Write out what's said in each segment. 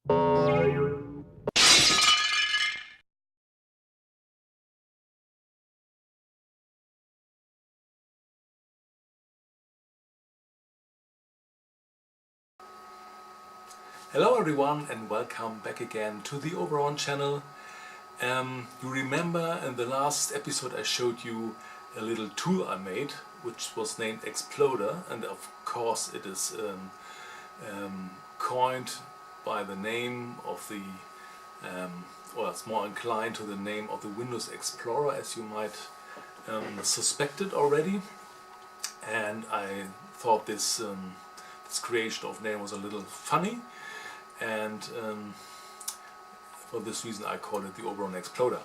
Hello everyone and welcome back again to the Oberon channel. You remember in the last episode I showed you a little tool I made which was named Exploder, and of course it is coined by the name of the, or it's more inclined to the name of the Windows Explorer, as you might suspect it already. And I thought this creation of name was a little funny, and for this reason I call it the Oberon Exploder.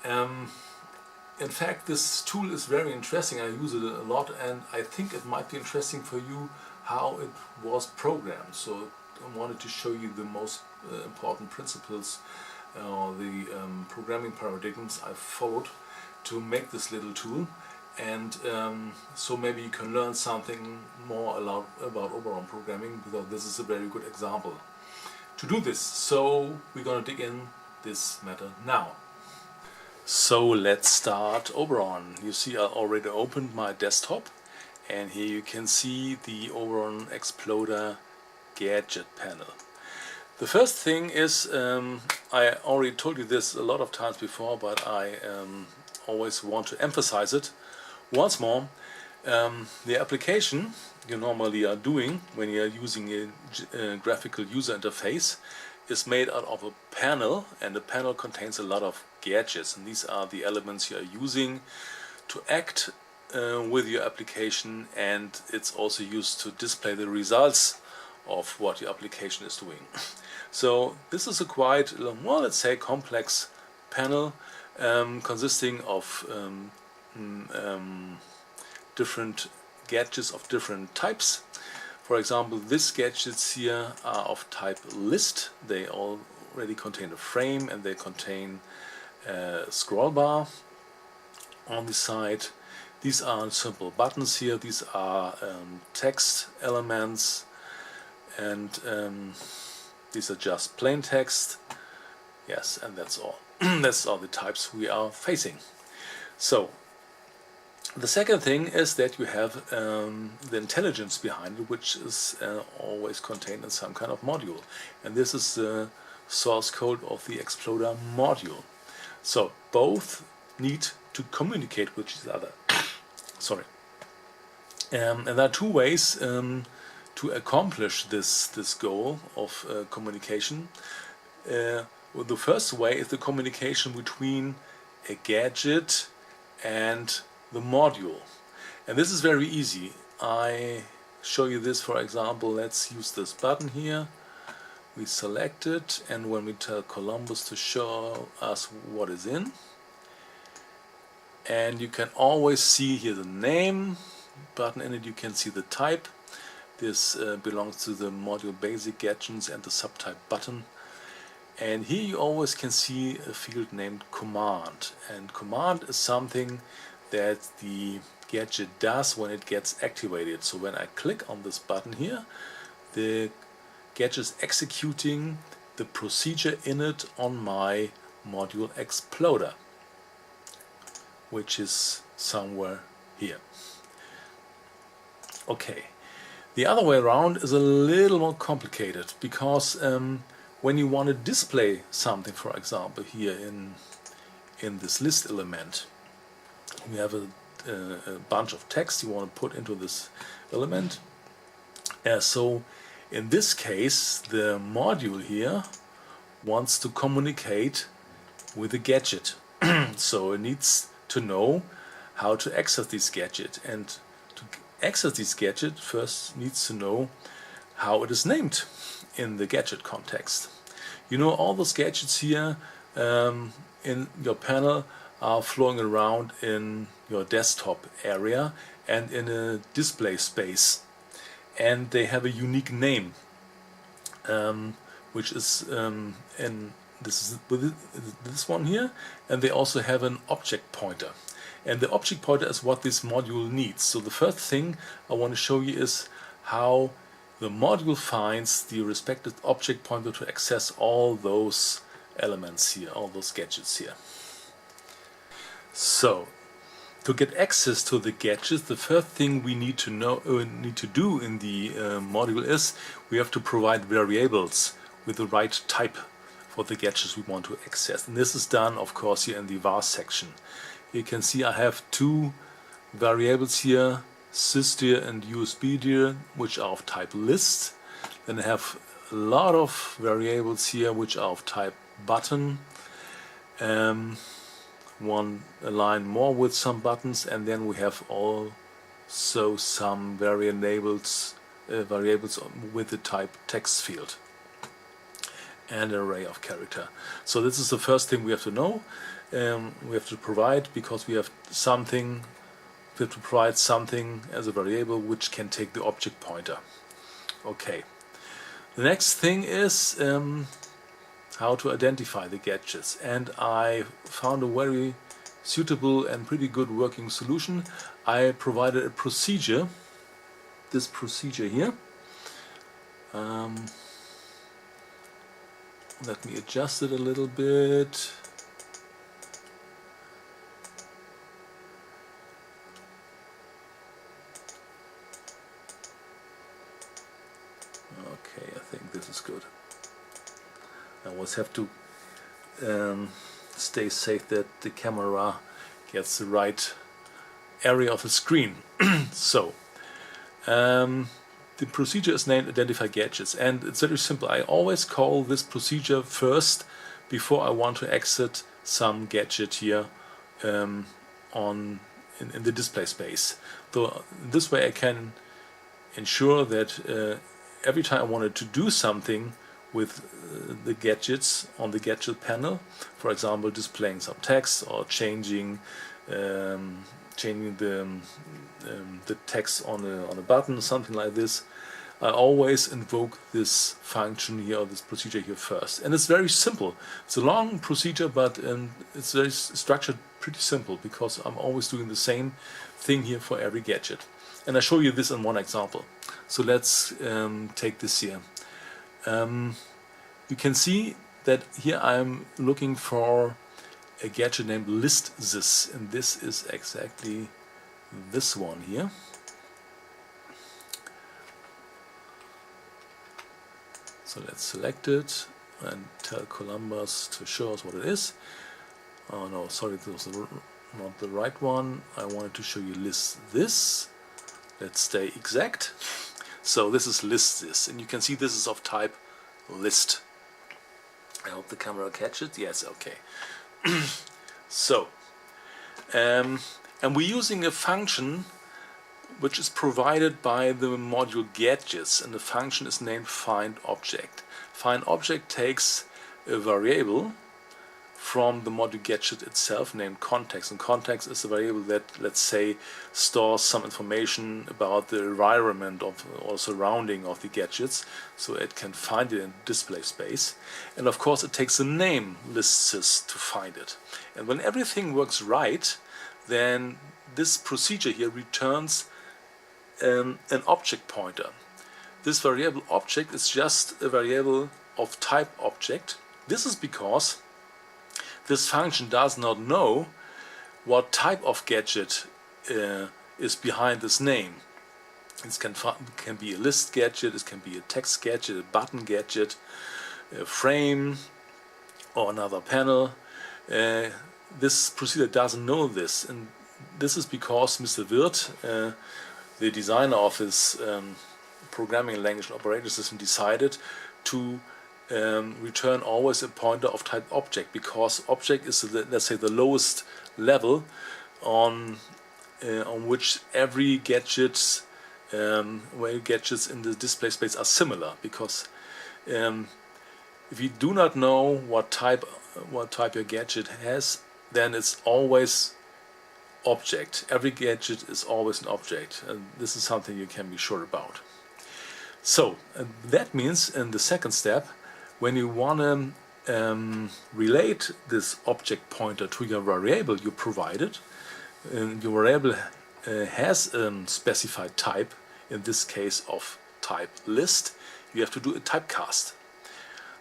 In fact, this tool is very interesting. I use it a lot, and I think it might be interesting for you how it was programmed. So I wanted to show you the most important principles, the programming paradigms I followed to make this little tool. And so maybe you can learn something more about Oberon programming, because this is a very good example to do this. So we're going to dig in this matter now. So let's start Oberon. You see I already opened my desktop, and here you can see the Oberon Exploder gadget panel. The first thing is, I already told you this a lot of times before, but I always want to emphasize it once more. The application you normally are doing when you are using a graphical user interface is made out of a panel, and the panel contains a lot of gadgets, and these are the elements you are using to act with your application, and it's also used to display the results of what your application is doing. So this is a quite, well, let's say complex panel consisting of different gadgets of different types. For example, these gadgets here are of type list. They already contain a frame, and they contain a scroll bar on the side. These are simple buttons here. These are text elements, and these are just plain text. Yes, and that's all. That's all the types we are facing. So the second thing is that you have the intelligence behind it, which is always contained in some kind of module, and this is the source code of the Exploder module. So both need to communicate with each other. Sorry. And there are two ways to accomplish this goal of communication. Well, the first way is the communication between a gadget and the module, and this is very easy. I show you this. For example, let's use this button here. We select it, and when we tell Columbus to show us what is in, and you can always see here the name button in it, you can see the type. This belongs to the module basic gadgets and the subtype button. And here you always can see a field named command, and command is something that the gadget does when it gets activated. So when I click on this button here, the gadget is executing the procedure in it on my module Exploder, which is somewhere here. Okay, the other way around is a little more complicated, because when you want to display something, for example here in this list element, we have a bunch of text you want to put into this element. So in this case, the module here wants to communicate with the gadget. So it needs to know how to access this gadget, and to access this gadget first needs to know how it is named in the gadget context. You know, all those gadgets here in your panel are flowing around in your desktop area and in a display space, and they have a unique name, which is in this one here, and they also have an object pointer, and the object pointer is what this module needs. So the first thing I want to show you is how the module finds the respective object pointer to access all those elements here, all those gadgets here. So, to get access to the gadgets, the first thing we need to do in the module is we have to provide variables with the right type for the gadgets we want to access. And this is done, of course, here in the var section. You can see I have two variables here, sysdir and usbdir, which are of type list. Then I have a lot of variables here which are of type button. One line more with some buttons, and then we have also some variables with the type text field and an array of character. So this is the first thing we have to know. We have to provide, because we have to provide something as a variable which can take the object pointer. Okay. The next thing is how to identify the gadgets, and I found a very suitable and pretty good working solution. I provided a procedure, this procedure here. Let me adjust it a little bit. Okay, I think this is good. I always have to stay safe that the camera gets the right area of the screen. So, the procedure is named Identify Gadgets, and it's very simple. I always call this procedure first before I want to exit some gadget here in the display space. So this way I can ensure that every time I wanted to do something with the gadgets on the gadget panel, for example displaying some text or changing the text on a button, something like this, I always invoke this function here, or this procedure here first. And it's very simple. It's a long procedure, but it's very structured, pretty simple, because I'm always doing the same thing here for every gadget. And I show you this in one example. So let's take this here. You can see that here I'm looking for a gadget named listSys, and this is exactly this one here. So let's select it and tell Columbus to show us what it is. Oh no, sorry, this was not the right one. I wanted to show you listThis. Let's stay exact. So this is listThis, and you can see this is of type list. I hope the camera catches it. Yes, okay. So, and we're using a function which is provided by the module gadgets, and the function is named findObject. FindObject takes a variable from the module gadget itself named context, and context is a variable that, let's say, stores some information about the environment of or surrounding of the gadgets, so it can find it in display space. And of course it takes the name listSys to find it. And when everything works right, then this procedure here returns an object pointer. This variable object is just a variable of type object. This is because this function does not know what type of gadget is behind this name. It can be a list gadget, it can be a text gadget, a button gadget, a frame, or another panel. This procedure doesn't know this, and this is because Mr. Wirth, the designer of this programming language and operating system, decided to return always a pointer of type object, because object is, let's say, the lowest level on which every gadgets gadgets in the display space are similar. Because if you do not know what type your gadget has, then it's always object. Every gadget is always an object, and this is something you can be sure about. So that means in the second step, when you want to relate this object pointer to your variable you provided, your variable has a specified type, in this case of type list, you have to do a typecast.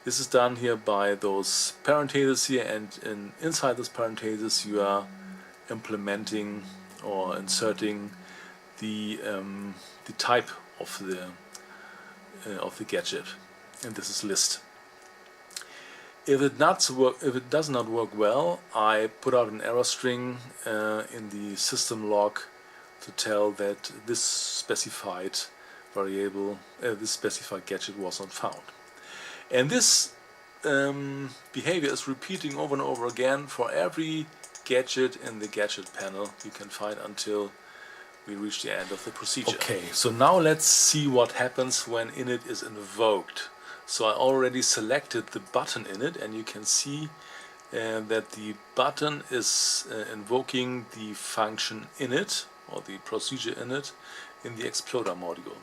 This is done here by those parentheses here, and inside this parentheses you are implementing or inserting the type of the gadget, and this is list. If it does not work well, I put out an error string in the system log to tell that this specified variable, this specified gadget was not found. And this behavior is repeating over and over again for every gadget in the gadget panel you can find until we reach the end of the procedure. Okay, so now let's see what happens when init is invoked. So I already selected the button init, and you can see that the button is invoking the function init, or the procedure init, in the Exploder module.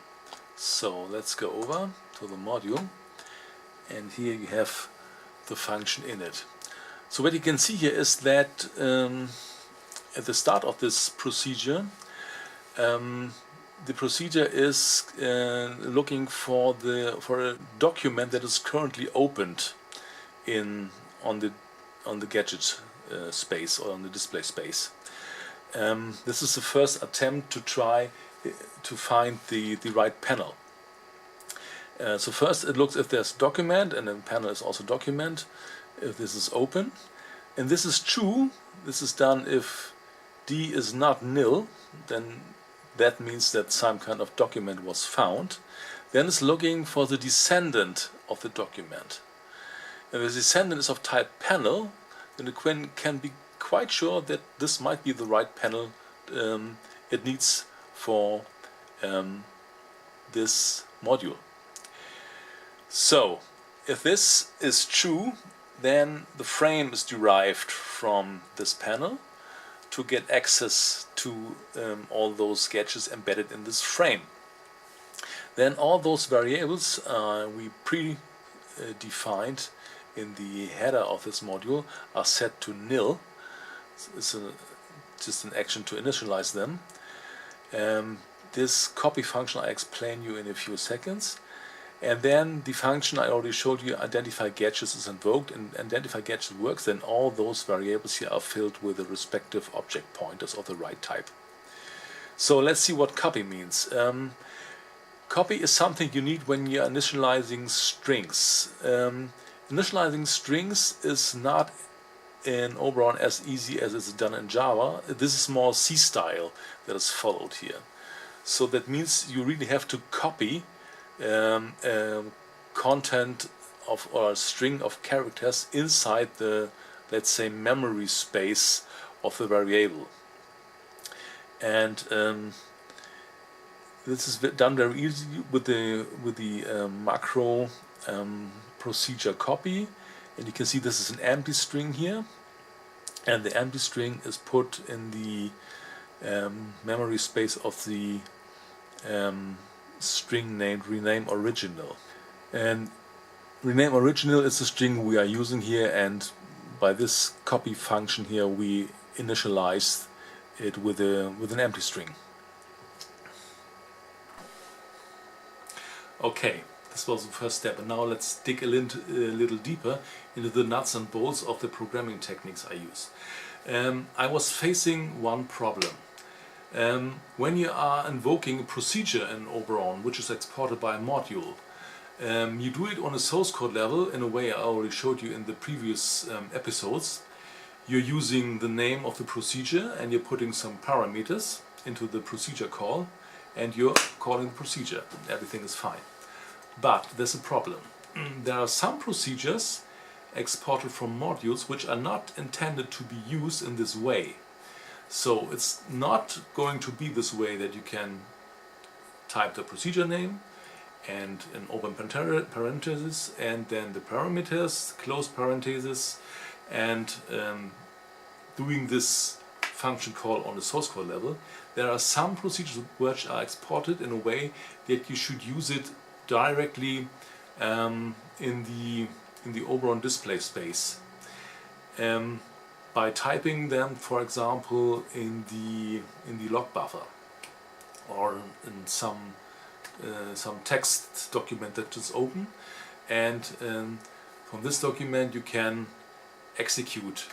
So let's go over to the module, and here you have the function init. So what you can see here is that at the start of this procedure, the procedure is looking for a document that is currently opened on the gadget space, or on the display space. This is the first attempt to try to find the right panel. So first it looks if there's document, and then panel is also document, if this is open. And this is true. This is done if D is not nil, then that means that some kind of document was found. Then it's looking for the descendant of the document. If the descendant is of type panel, then it can be quite sure that this might be the right panel it needs for this module. So if this is true, then the frame is derived from this panel to get access to all those gadgets embedded in this frame. Then all those variables we predefined in the header of this module are set to nil. It's just an action to initialize them. This copy function I explain you in a few seconds. And then the function I already showed you, identify gadgets, is invoked, and identify gadget works. Then all those variables here are filled with the respective object pointers of the right type. So let's see what copy means. Copy is something you need when you're initializing strings. Initializing strings is not in Oberon as easy as it's done in Java. This is more C style that is followed here. So that means you really have to copy content of, or a string of characters inside the, let's say, memory space of the variable. And this is done very easy with the macro procedure copy. And you can see this is an empty string here, and the empty string is put in the memory space of the string named rename original. And rename original is the string we are using here, and by this copy function here we initialize it with an empty string. Okay, this was the first step, and now let's dig a little deeper into the nuts and bolts of the programming techniques I use. I was facing one problem. When you are invoking a procedure in Oberon, which is exported by a module, you do it on a source code level in a way I already showed you in the previous episodes. You're using the name of the procedure, and you're putting some parameters into the procedure call, and you're calling the procedure. Everything is fine. But there's a problem. There are some procedures exported from modules which are not intended to be used in this way. So it's not going to be this way that you can type the procedure name and an open parenthesis and then the parameters, close parenthesis, and doing this function call on the source code level. There are some procedures which are exported in a way that you should use it directly in the Oberon display space. By typing them, for example, in the log buffer or in some some text document that is open, and from this document you can execute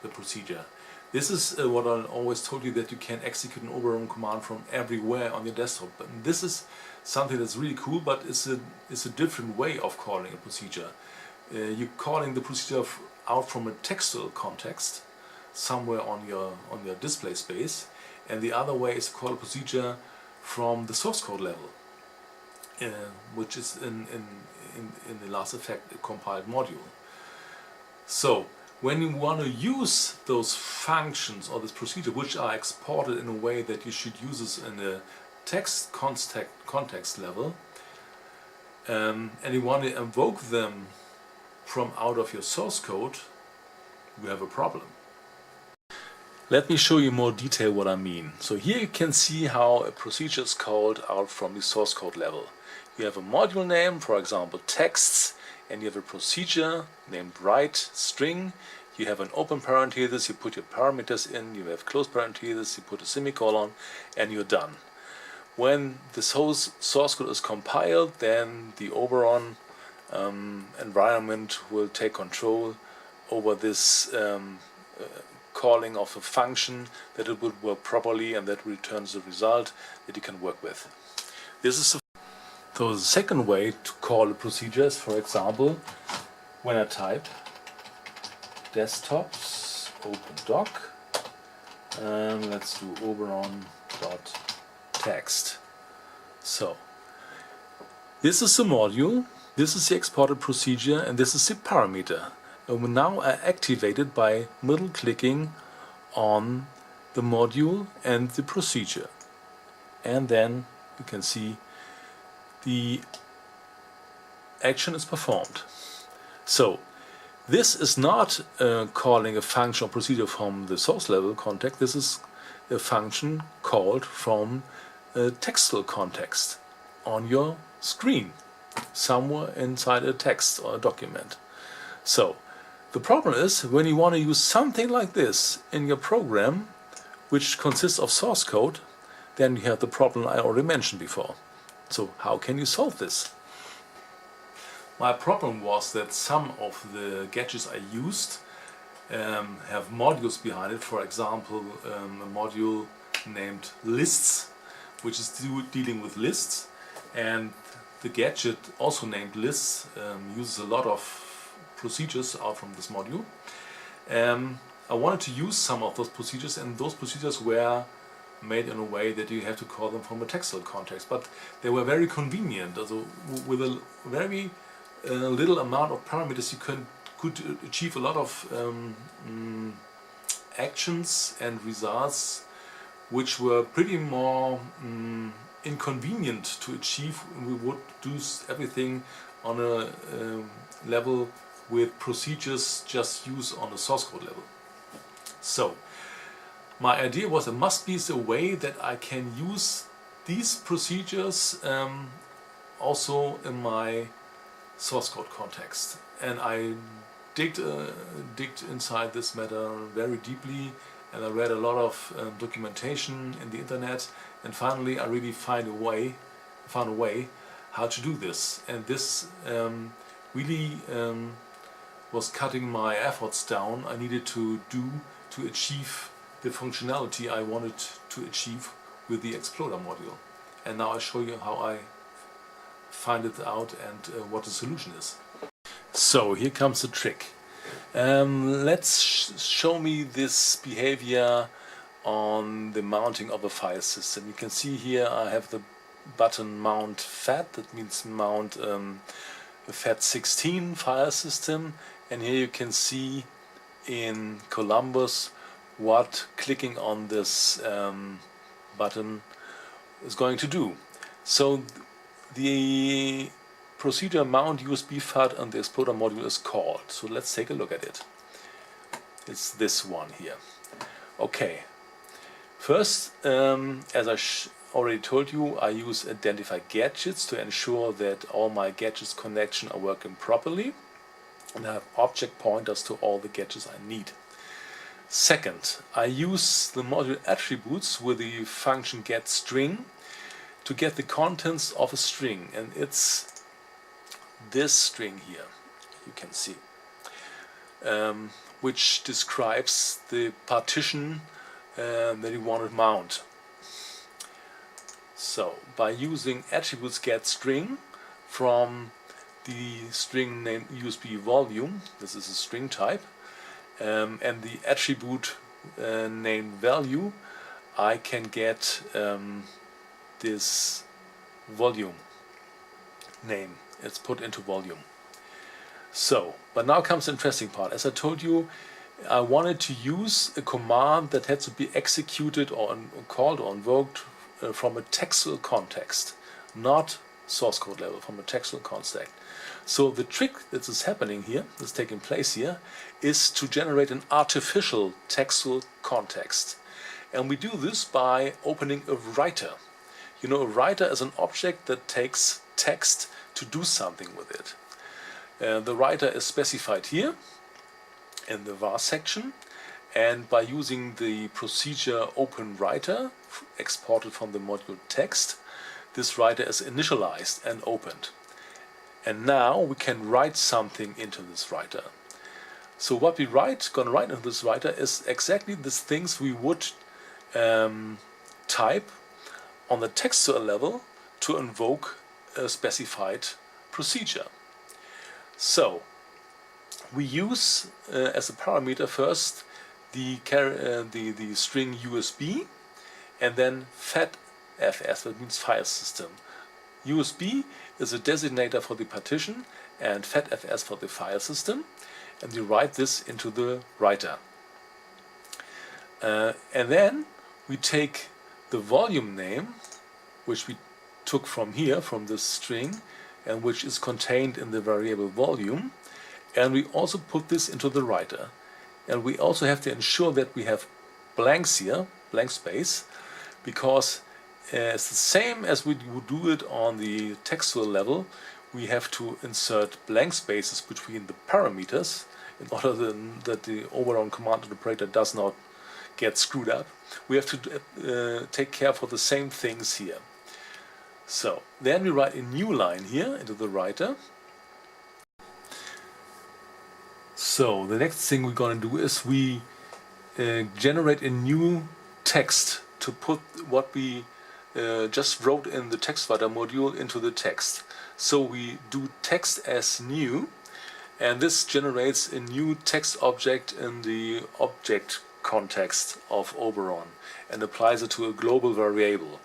the procedure. This is what I always told you, that you can execute an Oberon command from everywhere on your desktop. But this is something that's really cool, but it's a different way of calling a procedure. You're calling the procedure out from a textual context somewhere on your display space, and the other way is to call a procedure from the source code level, which is in the last effect a compiled module. So when you want to use those functions or this procedure, which are exported in a way that you should use this in a text context level, and you want to invoke them from out of your source code, you have a problem. Let me show you more detail what I mean. So here you can see how a procedure is called out from the source code level. You have a module name, for example texts, and you have a procedure named write string. You have an open parenthesis, you put your parameters in, you have close parenthesis, you put a semicolon, and you're done. When this whole source code is compiled, then the Oberon environment will take control over this calling of a function, that it would work properly and that returns the result that you can work with. This is so the second way to call a procedure is, for example, when I type desktops open doc, let's do oberon.text. So this is the module, this is the exported procedure, and this is the parameter. And now I activate it by middle clicking on the module and the procedure, and then you can see the action is performed. So this is not calling a function or procedure from the source level context. This is a function called from a textual context on your screen, somewhere inside a text or a document. So the problem is, when you want to use something like this in your program, which consists of source code, then you have the problem I already mentioned before. So how can you solve this? My problem was that some of the gadgets I used have modules behind it. For example, a module named lists, which is dealing with lists, and the gadget also named lists uses a lot of procedures out from this module. I wanted to use some of those procedures, and those procedures were made in a way that you have to call them from a textual context, but they were very convenient. Also, with a very little amount of parameters, you could achieve a lot of actions and results which were pretty more inconvenient to achieve. We would do everything on a level with procedures just used on the source code level. So my idea was there must be a way that I can use these procedures also in my source code context, and I digged inside this matter very deeply, and I read a lot of documentation in the internet, and finally I really found a way how to do this. And this really was cutting my efforts down I needed to do to achieve the functionality I wanted to achieve with the Exploder module. And now I'll show you how I find it out and what the solution is. So here comes the trick. Let's show me this behavior on the mounting of a file system. You can see here I have the button mount FAT, that means mount a FAT16 file system, and here you can see in Columbus what clicking on this button is going to do. So the procedure mount USB FAT on the Exploder module is called. So let's take a look at it. It's this one here. Okay. First, as I already told you, I use identify gadgets to ensure that all my gadgets connection are working properly, and I have object pointers to all the gadgets I need. Second, I use the module attributes with the function getString to get the contents of a string, and it's this string here, you can see, which describes the partition that you want to mount. So by using attributes get string from the string named USB volume, this is a string type, and the attribute named value, I can get this volume name. It's put into volume. So, but now comes the interesting part. As I told you, I wanted to use a command that had to be executed or called or invoked from a textual context, not source code level, from a textual context. So the trick that is happening here, that's taking place here, is to generate an artificial textual context. And we do this by opening a writer. You know, a writer is an object that takes text to do something with it. The writer is specified here in the var section, and by using the procedure open writer exported from the module text, this writer is initialized and opened. And now we can write something into this writer. So what we gonna write into this writer is exactly the things we would type on the textual level to invoke a specified procedure. So we use as a parameter first the string USB, and then FATFS, that means file system. USB is a designator for the partition and FATFS for the file system, and we write this into the writer. And then we take the volume name, which we took from here, from this string, and which is contained in the variable volume, and we also put this into the writer. And we also have to ensure that we have blanks here, blank space, because it's the same as we would do it on the textual level. We have to insert blank spaces between the parameters in order that the Oberon command interpreter does not get screwed up. We have to take care for the same things here. So then we write a new line here into the writer. So the next thing we're going to do is we generate a new text to put what we just wrote in the text writer module into the text. So we do text as new, and this generates a new text object in the object context of Oberon and applies it to a global variable.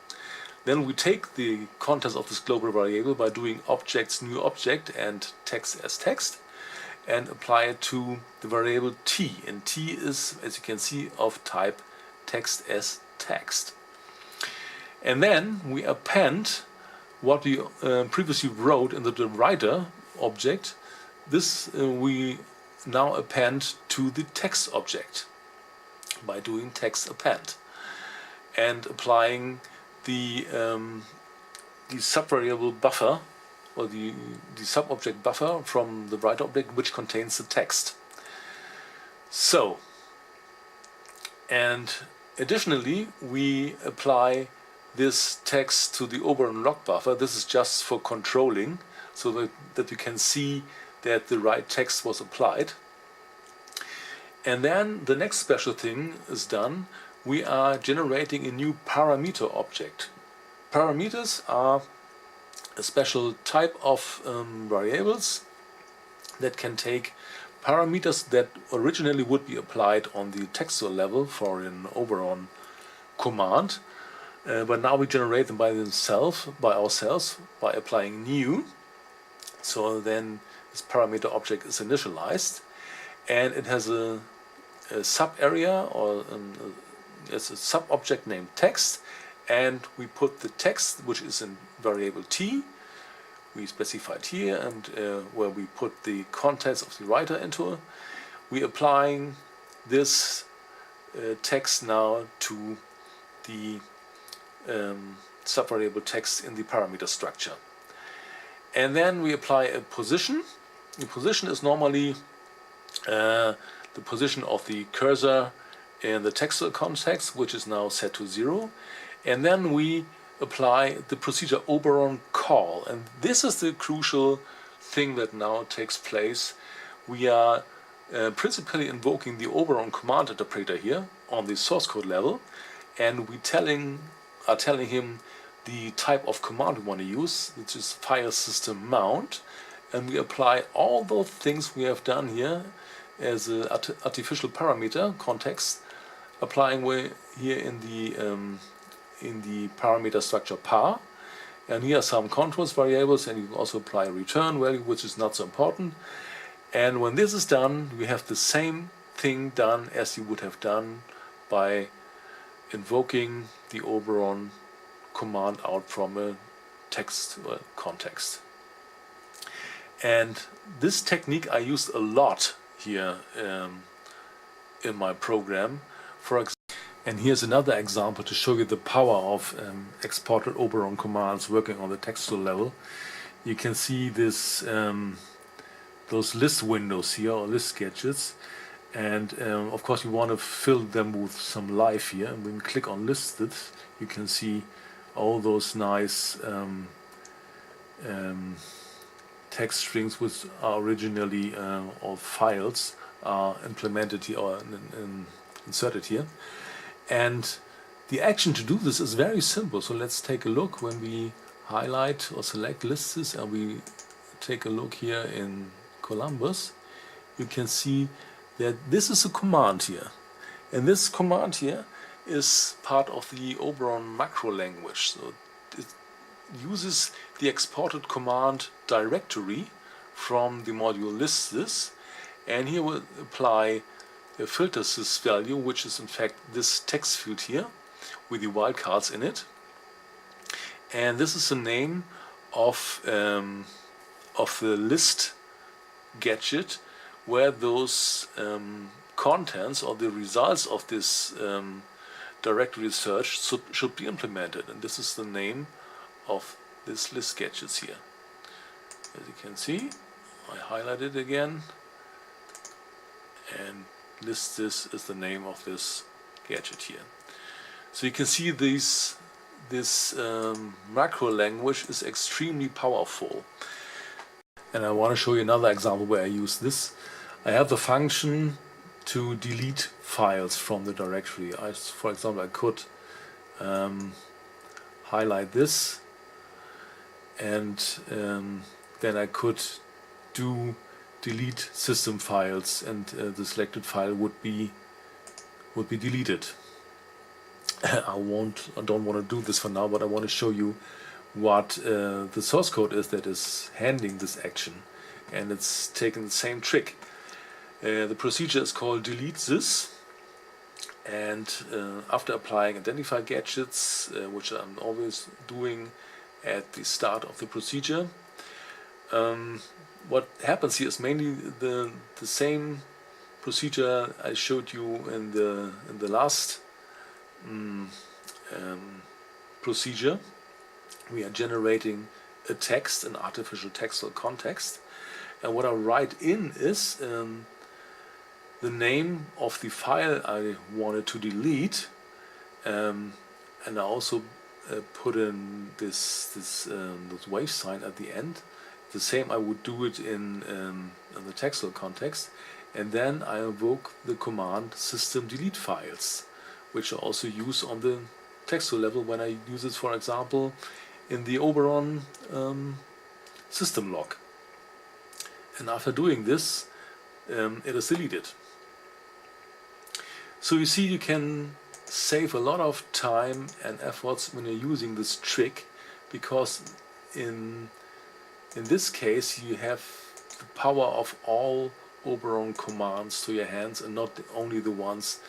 Then we take the contents of this global variable by doing objects new object and text as text, and apply it to the variable t, and t is, as you can see, of type text as text. And then we append what we previously wrote in the writer object. This we now append to the text object by doing text append and applying the subvariable buffer, or the subobject buffer from the writer object, which contains the text. So, and additionally we apply this text to the Oberon log buffer. This is just for controlling, so that you can see that the right text was applied. And then the next special thing is done. We are generating a new parameter object. Parameters are a special type of variables that can take parameters that originally would be applied on the textual level for an Oberon command, but now we generate them by ourselves by applying new. So then this parameter object is initialized, and it has a sub area, or it's a sub object named text, and we put the text, which is in variable t, we specified here, and where we put the contents of the writer into. We applying this text now to the subvariable text in the parameter structure. And then we apply a position. The position is normally the position of the cursor in the textual context, which is now set to 0. And then we apply the procedure Oberon call, and this is the crucial thing that now takes place. We are principally invoking the Oberon command interpreter here on the source code level, and we are telling him the type of command we want to use, which is file system mount, and we apply all those things we have done here as an artificial parameter context, applying here in the parameter structure par. And here are some controls variables, and you can also apply a return value, which is not so important. And when this is done, we have the same thing done as you would have done by invoking the Oberon command out from a text context. And this technique I used a lot here in my program. And here's another example to show you the power of exported Oberon commands working on the textual level. You can see this those list windows here, or list gadgets, and of course you want to fill them with some life here. And when you click on listed, you can see all those nice text strings which are originally or files are implemented here or inserted here. And the action to do this is very simple. So let's take a look. When we highlight or select lists and we take a look here in Columbus, you can see that this is a command here. And this command here is part of the Oberon macro language. So it uses the exported command directory from the module lists, and here we'll apply a filter sys value, which is in fact this text field here with the wildcards in it. And this is the name of the list gadget where those contents or the results of this directory search should be implemented. And this is the name of this list gadgets here. As you can see, I highlight it again, and list this is the name of this gadget here. So you can see this macro language is extremely powerful. And I want to show you another example where I use this. I have the function to delete files from the directory. For example, I could highlight this, and then I could do delete system files, and the selected file would be deleted. I don't want to do this for now, but I want to show you what the source code is that is handling this action, and it's taking the same trick. The procedure is called delete this, and after applying identify gadgets, which I'm always doing at the start of the procedure, what happens here is mainly the same procedure I showed you in the last procedure. We are generating a text, an artificial textual context, and what I write in is the name of the file I wanted to delete, and I also put in this wave sign at the end. The same I would do it in the textual context, and then I invoke the command system delete files, which I also use on the textual level when I use it, for example, in the Oberon system log. And after doing this, it is deleted. So you see, you can save a lot of time and efforts when you're using this trick, because in this case you have the power of all Oberon commands to your hands, and not only the ones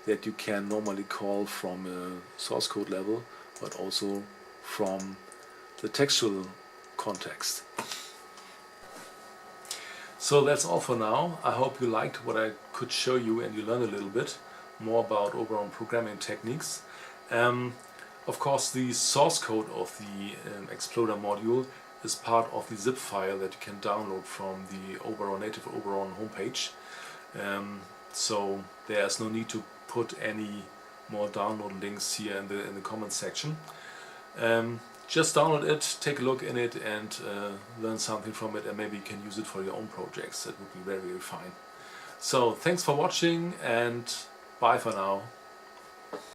that you can normally call from a source code level, but also from the textual context. So that's all for now. I hope you liked what I could show you and you learned a little bit more about Oberon programming techniques. Of course, the source code of the Exploder module is part of the zip file that you can download from the native Oberon homepage. So there's no need to put any more download links here in the comments section. Just download it, take a look in it, and learn something from it, and maybe you can use it for your own projects. That would be very, very fine. So thanks for watching, and bye for now.